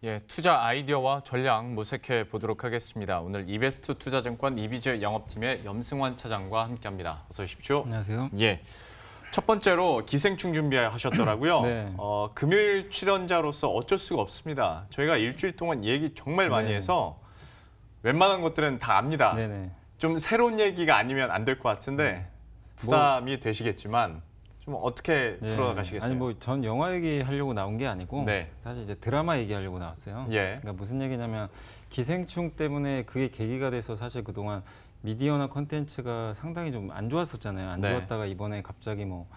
예, 투자 아이디어와 전략 모색해 보도록 하겠습니다. 오늘 이베스트 투자증권 이비즈 영업팀의 염승환 차장과 함께합니다. 어서 오십시오. 안녕하세요. 예, 첫 번째로 기생충 준비하셨더라고요. 네. 금요일 출연자로서 어쩔 수가 없습니다. 저희가 일주일 동안 얘기 정말 많이 네. 해서 웬만한 것들은 다 압니다. 네네. 좀 새로운 얘기가 아니면 안 될 것 같은데 부담이 되시겠지만 좀 어떻게 네. 풀어가시겠어요? 아니 뭐 전 영화 얘기하려고 나온 게 아니고 네. 사실 이제 드라마 얘기하려고 나왔어요. 예. 그러니까 무슨 얘기냐면 기생충 때문에 그게 계기가 돼서 사실 그동안 미디어나 콘텐츠가 상당히 좀 안 좋았었잖아요. 안 네. 좋았다가 이번에 갑자기 뭐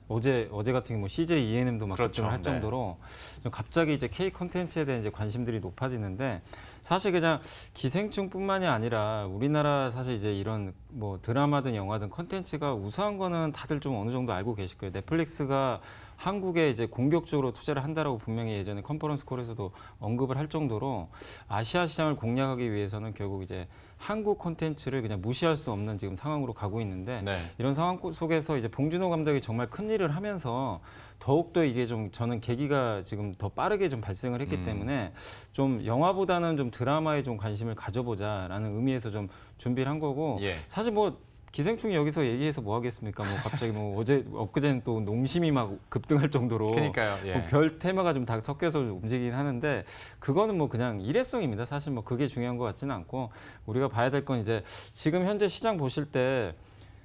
어제 같은 경우 뭐 CJ ENM도 막 그렇죠. 급등을 할 정도로 좀 갑자기 이제 K 콘텐츠에 대한 이제 관심들이 높아지는데 사실 그냥 기생충뿐만이 아니라 우리나라 사실 이제 이런 뭐 드라마든 영화든 콘텐츠가 우수한 거는 다들 좀 어느 정도 알고 계실 거예요. 넷플릭스가 한국에 이제 공격적으로 투자를 한다라고 분명히 예전에 컨퍼런스 콜에서도 언급을 할 정도로 아시아 시장을 공략하기 위해서는 결국 이제 한국 콘텐츠를 그냥 무시할 수 없는 지금 상황으로 가고 있는데 네. 이런 상황 속에서 이제 봉준호 감독이 정말 큰 일을 하면서 더욱더 이게 좀 저는 계기가 지금 더 빠르게 좀 발생을 했기 때문에 좀 영화보다는 좀 드라마에 좀 관심을 가져보자라는 의미에서 좀 준비를 한 거고 예. 사실 뭐 기생충이 여기서 얘기해서 뭐 하겠습니까? 뭐 갑자기 뭐 엊그제는 또 농심이 막 급등할 정도로 그러니까요. 예. 뭐 별 테마가 좀 다 섞여서 움직이긴 하는데 그거는 뭐 그냥 일회성입니다. 사실 뭐 그게 중요한 것 같지는 않고 우리가 봐야 될 건 이제 지금 현재 시장 보실 때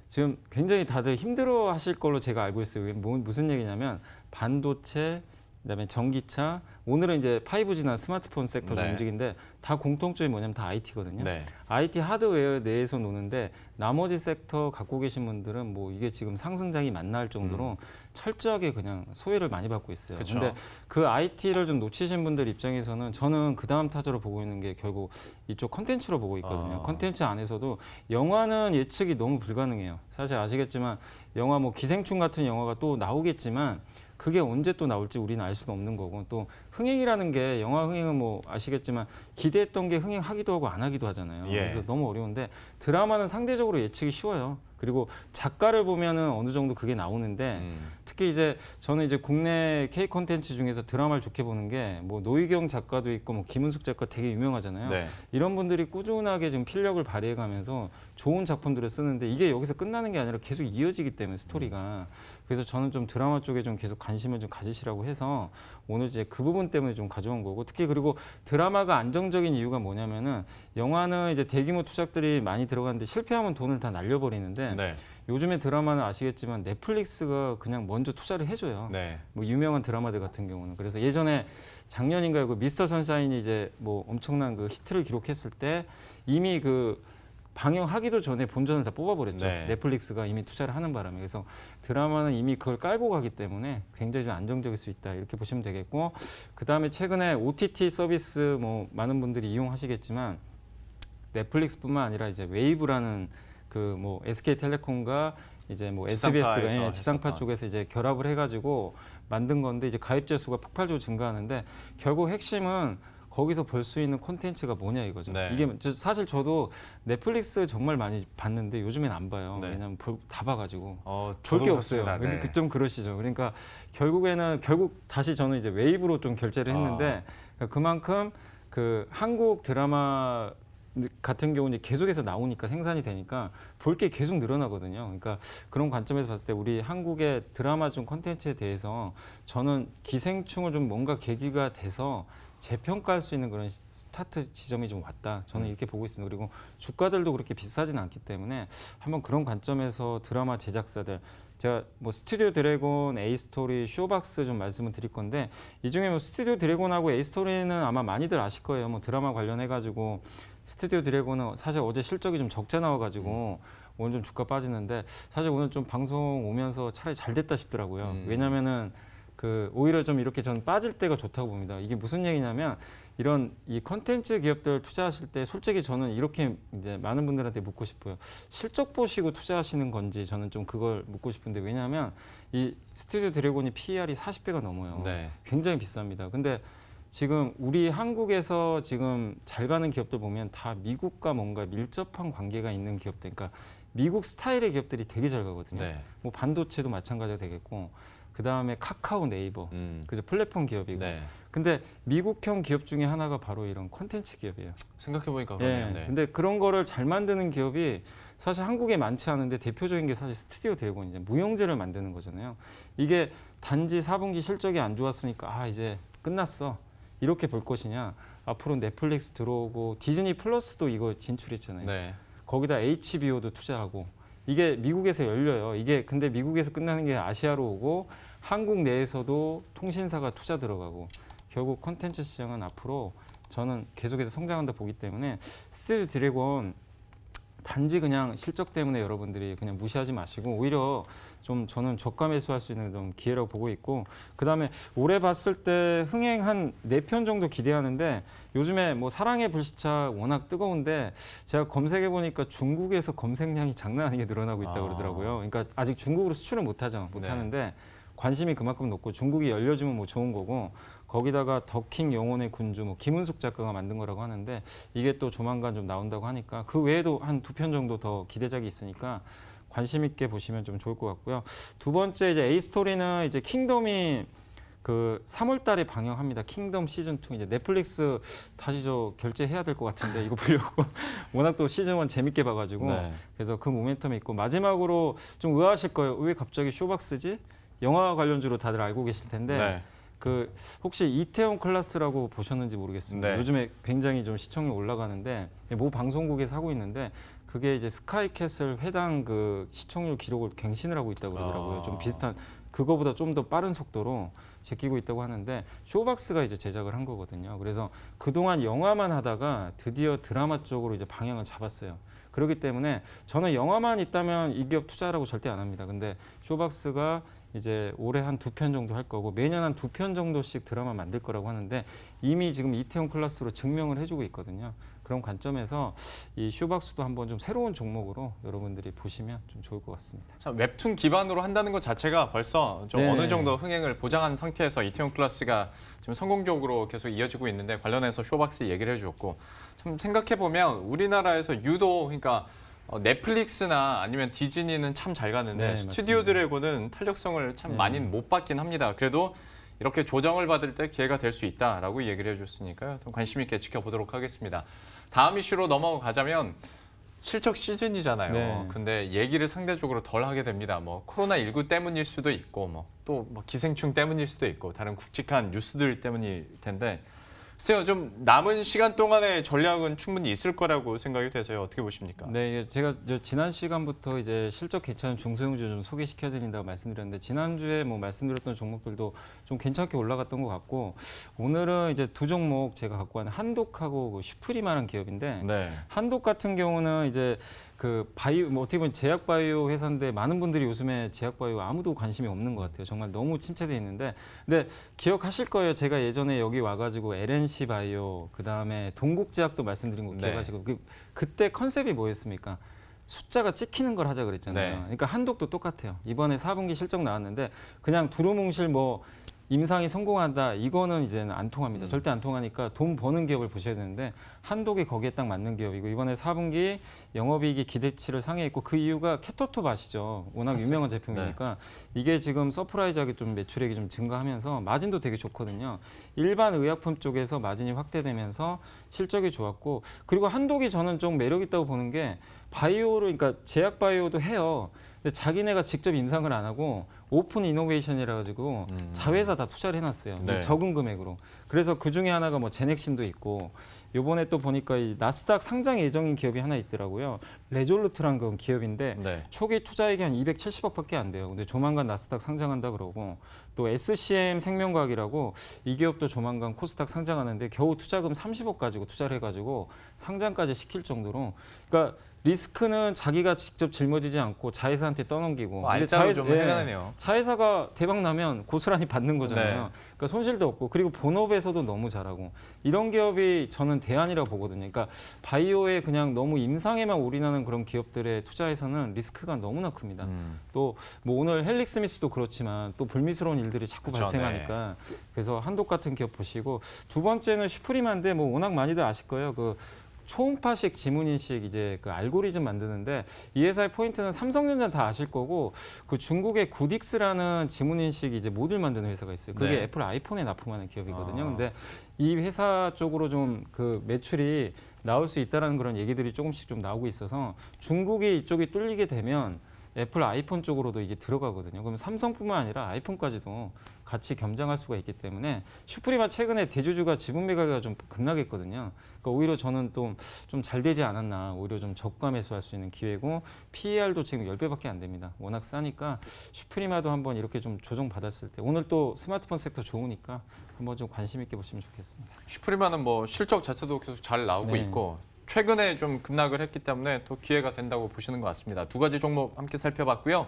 지금 굉장히 다들 힘들어 하실 걸로 제가 알고 있어요. 이게 무슨 얘기냐면 반도체, 그다음에 전기차, 오늘은 이제 5G나 스마트폰 섹터 좀 네. 움직이는데 다 공통점이 뭐냐면 다 IT거든요. 네. IT 하드웨어 내에서 노는데 나머지 섹터 갖고 계신 분들은 뭐 이게 지금 상승장이 만날 정도로 철저하게 그냥 소외를 많이 받고 있어요. 그쵸. 근데 그 IT를 좀 놓치신 분들 입장에서는 저는 그 다음 타자로 보고 있는 게 결국 이쪽 컨텐츠로 보고 있거든요. 컨텐츠 안에서도 영화는 예측이 너무 불가능해요. 사실 아시겠지만 영화 뭐 기생충 같은 영화가 또 나오겠지만 그게 언제 또 나올지 우리는 알 수가 없는 거고 또 흥행이라는 게 영화 흥행은 뭐 아시겠지만 기대했던 게 흥행하기도 하고 안 하기도 하잖아요. 예. 그래서 너무 어려운데 드라마는 상대적으로 예측이 쉬워요. 그리고 작가를 보면은 어느 정도 그게 나오는데 특히 이제 저는 이제 국내 K 콘텐츠 중에서 드라마를 좋게 보는 게 뭐 노희경 작가도 있고 뭐 김은숙 작가 되게 유명하잖아요. 네. 이런 분들이 꾸준하게 지금 필력을 발휘해가면서 좋은 작품들을 쓰는데 이게 여기서 끝나는 게 아니라 계속 이어지기 때문에 스토리가 그래서 저는 좀 드라마 쪽에 좀 계속 관심을 좀 가지시라고 해서 오늘 이제 그 부분 때문에 좀 가져온 거고 특히 그리고 드라마가 안정적인 이유가 뭐냐면은 영화는 이제 대규모 투자들이 많이 들어가는데 실패하면 돈을 다 날려버리는데 네. 요즘에 드라마는 아시겠지만 넷플릭스가 그냥 먼저 투자를 해줘요. 네. 뭐 유명한 드라마들 같은 경우는 그래서 예전에 작년인가요 그 미스터 선샤인이 이제 뭐 엄청난 그 히트를 기록했을 때 이미 그 방영하기도 전에 본전을 다 뽑아버렸죠. 네. 넷플릭스가 이미 투자를 하는 바람에 그래서 드라마는 이미 그걸 깔고 가기 때문에 굉장히 좀 안정적일 수 있다 이렇게 보시면 되겠고 그 다음에 최근에 OTT 서비스 뭐 많은 분들이 이용하시겠지만 넷플릭스뿐만 아니라 이제 웨이브라는 그 뭐 SK텔레콤과 이제 뭐 SBS가 지상파 쪽에서 이제 결합을 해가지고 만든 건데 이제 가입자 수가 폭발적으로 증가하는데 결국 핵심은 거기서 볼 수 있는 콘텐츠가 뭐냐 이거죠. 네. 이게 사실 저도 넷플릭스 정말 많이 봤는데 요즘엔 안 봐요. 네. 왜냐면 다 봐가지고 저도 볼 게 없어요. 그렇습니다. 네. 좀 그러시죠. 그러니까 결국 다시 저는 이제 웨이브로 좀 결제를 했는데 그만큼 그 한국 드라마 같은 경우는 계속해서 나오니까 생산이 되니까 볼 게 계속 늘어나거든요. 그러니까 그런 관점에서 봤을 때 우리 한국의 드라마 중 콘텐츠에 대해서 저는 기생충을 좀 뭔가 계기가 돼서 재평가할 수 있는 그런 스타트 지점이 좀 왔다. 저는 이렇게 보고 있습니다. 그리고 주가들도 그렇게 비싸진 않기 때문에 한번 그런 관점에서 드라마 제작사들 제가 뭐 스튜디오 드래곤, 에이스토리, 쇼박스 좀 말씀을 드릴 건데 이 중에 뭐 스튜디오 드래곤하고 에이스토리는 아마 많이들 아실 거예요. 뭐 드라마 관련해가지고 스튜디오 드래곤은 사실 어제 실적이 좀 적자 나와가지고 오늘 좀 주가 빠지는데 사실 오늘 좀 방송 오면서 차라리 잘 됐다 싶더라고요. 왜냐면은 그 오히려 좀 이렇게 전 빠질 때가 좋다고 봅니다. 이게 무슨 얘기냐면 이런 이 컨텐츠 기업들 투자하실 때 솔직히 저는 이렇게 이제 많은 분들한테 묻고 싶어요. 실적 보시고 투자하시는 건지 저는 좀 그걸 묻고 싶은데 왜냐하면 이 스튜디오 드래곤이 PER이 40배가 넘어요. 네. 굉장히 비쌉니다. 근데 지금 우리 한국에서 지금 잘 가는 기업들 보면 다 미국과 뭔가 밀접한 관계가 있는 기업들, 그러니까 미국 스타일의 기업들이 되게 잘 가거든요. 네. 뭐 반도체도 마찬가지가 되겠고 그다음에 카카오, 네이버, 그죠 플랫폼 기업이고. 네. 근데 미국형 기업 중에 하나가 바로 이런 콘텐츠 기업이에요. 생각해 보니까 그러네요. 예. 네. 근데 그런 거를 잘 만드는 기업이 사실 한국에 많지 않은데 대표적인 게 사실 스튜디오 드래곤 이제 무용지를 만드는 거잖아요. 이게 단지 4분기 실적이 안 좋았으니까 이제 끝났어. 이렇게 볼 것이냐. 앞으로 넷플릭스 들어오고 디즈니 플러스도 이거 진출했잖아요. 네. 거기다 HBO도 투자하고 이게 미국에서 열려요. 이게 근데 미국에서 끝나는 게 아시아로 오고 한국 내에서도 통신사가 투자 들어가고 결국 콘텐츠 시장은 앞으로 저는 계속해서 성장한다 보기 때문에 스튜디오 드래곤 단지 그냥 실적 때문에 여러분들이 그냥 무시하지 마시고 오히려 좀 저는 저가 매수할 수 있는 좀 기회라고 보고 있고 그다음에 올해 봤을 때 흥행 한 4편 정도 기대하는데 요즘에 뭐 사랑의 불시착 워낙 뜨거운데 제가 검색해 보니까 중국에서 검색량이 장난 아니게 늘어나고 있다고 그러더라고요. 그러니까 아직 중국으로 수출을 못 하는데 관심이 그만큼 높고 중국이 열려주면 뭐 좋은 거고 거기다가 더킹 영혼의 군주 뭐 김은숙 작가가 만든 거라고 하는데 이게 또 조만간 좀 나온다고 하니까 그 외에도 한 2편 정도 더 기대작이 있으니까 관심 있게 보시면 좀 좋을 것 같고요. 두 번째 이제 A 스토리는 이제 킹덤이 그 3월 달에 방영합니다. 킹덤 시즌 2 이제 넷플릭스 다시 저 결제해야 될 것 같은데 이거 보려고 워낙 또 시즌 1 재밌게 봐가지고 그래서 그 모멘텀이 있고 마지막으로 좀 의아하실 거예요. 왜 갑자기 쇼박스지? 영화 관련주로 다들 알고 계실 텐데 그 혹시 이태원 클라스라고 보셨는지 모르겠습니다. 요즘에 굉장히 좀 시청률 올라가는데 모 방송국에서 하고 있는데 그게 이제 스카이캐슬 회당 그 시청률 기록을 갱신을 하고 있다고 그러더라고요. 좀 비슷한 그거보다 좀 더 빠른 속도로 제끼고 있다고 하는데 쇼박스가 이제 제작을 한 거거든요. 그래서 그동안 영화만 하다가 드디어 드라마 쪽으로 이제 방향을 잡았어요. 그렇기 때문에 저는 영화만 있다면 이 기업 투자라고 절대 안 합니다. 근데 쇼박스가 이제 올해 한 2편 정도 할 거고 매년 한 2편 정도씩 드라마 만들 거라고 하는데 이미 지금 이태원 클라스로 증명을 해주고 있거든요. 그런 관점에서 이 쇼박스도 한번 좀 새로운 종목으로 여러분들이 보시면 좀 좋을 것 같습니다. 참 웹툰 기반으로 한다는 것 자체가 벌써 좀 어느 정도 흥행을 보장한 상태에서 이태원 클라스가 지금 성공적으로 계속 이어지고 있는데 관련해서 쇼박스 얘기를 해주었고 참 생각해 보면 우리나라에서 유독 그러니까 넷플릭스나 아니면 디즈니는 참 잘 가는데 스튜디오 드래곤은 탄력성을 참 많이는 못 받긴 합니다. 그래도 이렇게 조정을 받을 때 기회가 될 수 있다라고 얘기를 해줬으니까요. 좀 관심 있게 지켜보도록 하겠습니다. 다음 이슈로 넘어가자면 실적 시즌이잖아요. 근데 얘기를 상대적으로 덜 하게 됩니다. 뭐 코로나19 때문일 수도 있고 또 기생충 때문일 수도 있고 다른 굵직한 뉴스들 때문일 텐데 글쎄요, 좀 남은 시간 동안의 전략은 충분히 있을 거라고 생각이 돼서요. 어떻게 보십니까? 네, 제가 지난 시간부터 이제 실적 괜찮은 중소형주 좀 소개시켜드린다고 말씀드렸는데 지난주에 뭐 말씀드렸던 종목들도 좀 괜찮게 올라갔던 것 같고 오늘은 이제 두 종목 제가 갖고 왔는 한독하고 그 슈프림이라는 기업인데 한독 같은 경우는 이제 그 바이오 뭐 어떻게 보면 제약 바이오 회사인데 많은 분들이 요즘에 제약 바이오 아무도 관심이 없는 것 같아요. 정말 너무 침체돼 있는데 근데 기억하실 거예요. 제가 예전에 여기 와가지고 LNC 바이오 그다음에 동국제약도 말씀드린 거 기억하시고 그때 컨셉이 뭐였습니까? 숫자가 찍히는 걸 하자 그랬잖아요. 그러니까 한독도 똑같아요. 이번에 4분기 실적 나왔는데 그냥 두루뭉실 뭐 임상이 성공한다 이거는 이제는 안 통합니다. 절대 안 통하니까 돈 버는 기업을 보셔야 되는데 한독이 거기에 딱 맞는 기업이고 이번에 4분기 영업이익이 기대치를 상회했고 그 이유가 케토톱 아시죠? 워낙 유명한 제품이니까 이게 지금 서프라이즈하게 좀 매출액이 좀 증가하면서 마진도 되게 좋거든요. 일반 의약품 쪽에서 마진이 확대되면서 실적이 좋았고 그리고 한독이 저는 좀 매력 있다고 보는 게 바이오를 그러니까 제약 바이오도 해요. 근데 자기네가 직접 임상을 안 하고 오픈 이노베이션이라 가지고 자회사 다 투자를 해놨어요. 적은 금액으로. 그래서 그 중에 하나가 뭐 제넥신도 있고 요번에 또 보니까 이 나스닥 상장 예정인 기업이 하나 있더라고요. 레졸루트란 그 기업인데 초기 투자액이 한 270억밖에 안 돼요. 근데 조만간 나스닥 상장한다 그러고 또 SCM 생명과학이라고 이 기업도 조만간 코스닥 상장하는데 겨우 투자금 30억 가지고 투자를 해가지고 상장까지 시킬 정도로 그러니까 리스크는 자기가 직접 짊어지지 않고 자회사한테 떠넘기고 알짜로 좀 해가네요. 자회사가 대박 나면 고스란히 받는 거잖아요. 그러니까 손실도 없고 그리고 본업에서도 너무 잘하고 이런 기업이 저는 대안이라고 보거든요. 그러니까 바이오에 그냥 너무 임상에만 올인하는 그런 기업들의 투자에서는 리스크가 너무나 큽니다. 또 뭐 오늘 헬릭스미스도 그렇지만 또 불미스러운 일들이 자꾸 발생하니까 그래서 한독 같은 기업 보시고 두 번째는 슈프림한데 뭐 워낙 많이들 아실 거예요. 그 초음파식 지문인식 이제 그 알고리즘 만드는데 이 회사의 포인트는 삼성전자는 다 아실 거고 그 중국의 구딕스라는 지문인식 이제 모듈 만드는 회사가 있어요. 그게 네. 애플 아이폰에 납품하는 기업이거든요. 아. 근데 이 회사 쪽으로 좀 그 매출이 나올 수 있다라는 그런 얘기들이 조금씩 좀 나오고 있어서 중국이 이쪽이 뚫리게 되면 애플 아이폰 쪽으로도 이게 들어가거든요. 그럼 삼성뿐만 아니라 아이폰까지도 같이 겸장할 수가 있기 때문에 슈프리마 최근에 대주주가 지분 매각이 좀 급락했거든요. 그러니까 오히려 저는 또 좀 잘 되지 않았나. 오히려 좀 저가 매수할 수 있는 기회고 PER도 지금 10배밖에 안 됩니다. 워낙 싸니까 슈프리마도 한번 이렇게 좀 조정받았을 때 오늘 또 스마트폰 섹터 좋으니까 한번 좀 관심 있게 보시면 좋겠습니다. 슈프리마는 뭐 실적 자체도 계속 잘 나오고 네. 있고 최근에 좀 급락을 했기 때문에 또 기회가 된다고 보시는 것 같습니다. 두 가지 종목 함께 살펴봤고요.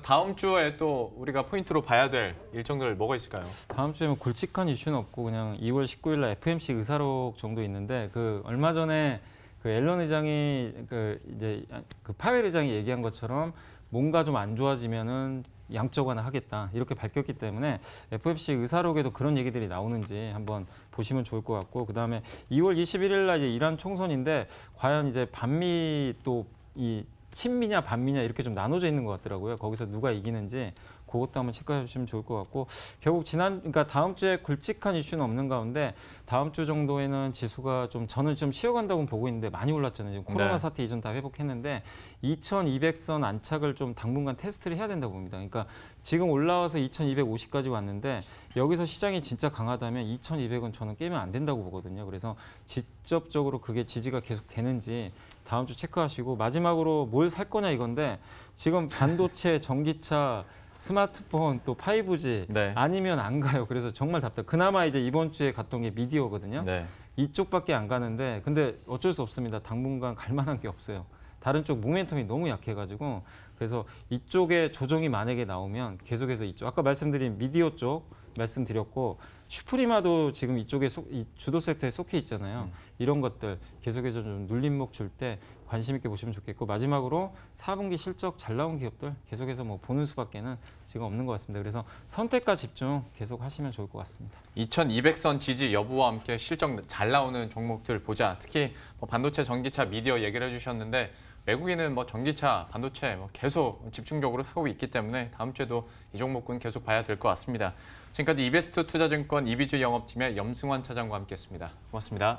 다음 주에 또 우리가 포인트로 봐야 될 일정들 뭐가 있을까요? 다음 주에 뭐 굵직한 이슈는 없고 그냥 2월 19일 날 FMC 의사록 정도 있는데 그 얼마 전에 그 앨런 의장이 그 이제 그 파웰 의장이 얘기한 것처럼 뭔가 좀 안 좋아지면은 양적 완화하겠다 이렇게 밝혔기 때문에 FOMC 의사록에도 그런 얘기들이 나오는지 한번 보시면 좋을 것 같고 그다음에 2월 21일 날 이제 이란 총선인데 과연 이제 반미 또 이 친미냐 반미냐 이렇게 좀 나눠져 있는 것 같더라고요. 거기서 누가 이기는지 그것도 한번 체크해 주시면 좋을 것 같고 결국 그러니까 다음 주에 굵직한 이슈는 없는 가운데 다음 주 정도에는 지수가 좀 저는 좀 쉬어간다고 보고 있는데 많이 올랐잖아요. 지금 코로나 네. 사태 이전 다 회복했는데 2200선 안착을 좀 당분간 테스트를 해야 된다고 봅니다. 그러니까 지금 올라와서 2250까지 왔는데 여기서 시장이 진짜 강하다면 2200은 저는 깨면 안 된다고 보거든요. 그래서 직접적으로 그게 지지가 계속 되는지 다음 주 체크하시고 마지막으로 뭘 살 거냐 이건데 지금 반도체, 전기차, 스마트폰 또 5G 네. 아니면 안 가요. 그래서 정말 답답. 그나마 이제 이번 주에 갔던 게 미디어거든요. 네. 이쪽밖에 안 가는데 근데 어쩔 수 없습니다. 당분간 갈 만한 게 없어요. 다른 쪽 모멘텀이 너무 약해가지고 그래서 이쪽에 조정이 만약에 나오면 계속해서 이쪽 아까 말씀드린 미디어 쪽 말씀드렸고 슈프리마도 지금 이쪽에 이 주도 섹터에 속해 있잖아요. 이런 것들 계속해서 좀 눌림목 줄 때 관심 있게 보시면 좋겠고 마지막으로 4분기 실적 잘 나온 기업들 계속해서 뭐 보는 수밖에는 지금 없는 것 같습니다. 그래서 선택과 집중 계속 하시면 좋을 것 같습니다. 2200선 지지 여부와 함께 실적 잘 나오는 종목들 보자. 특히 뭐 반도체, 전기차, 미디어 얘기를 해주셨는데 외국인은 뭐 전기차, 반도체 뭐 계속 집중적으로 사고 있기 때문에 다음 주에도 이 종목군 계속 봐야 될 것 같습니다. 지금까지 이베스트 투자증권 이비주 영업팀의 염승환 차장과 함께했습니다. 고맙습니다.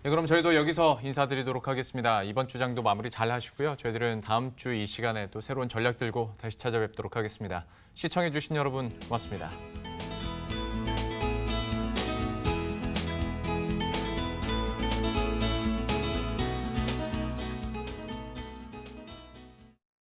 네, 그럼 저희도 여기서 인사드리도록 하겠습니다. 이번 주장도 마무리 잘 하시고요. 저희들은 다음 주 이 시간에 또 새로운 전략 들고 다시 찾아뵙도록 하겠습니다. 시청해주신 여러분 고맙습니다.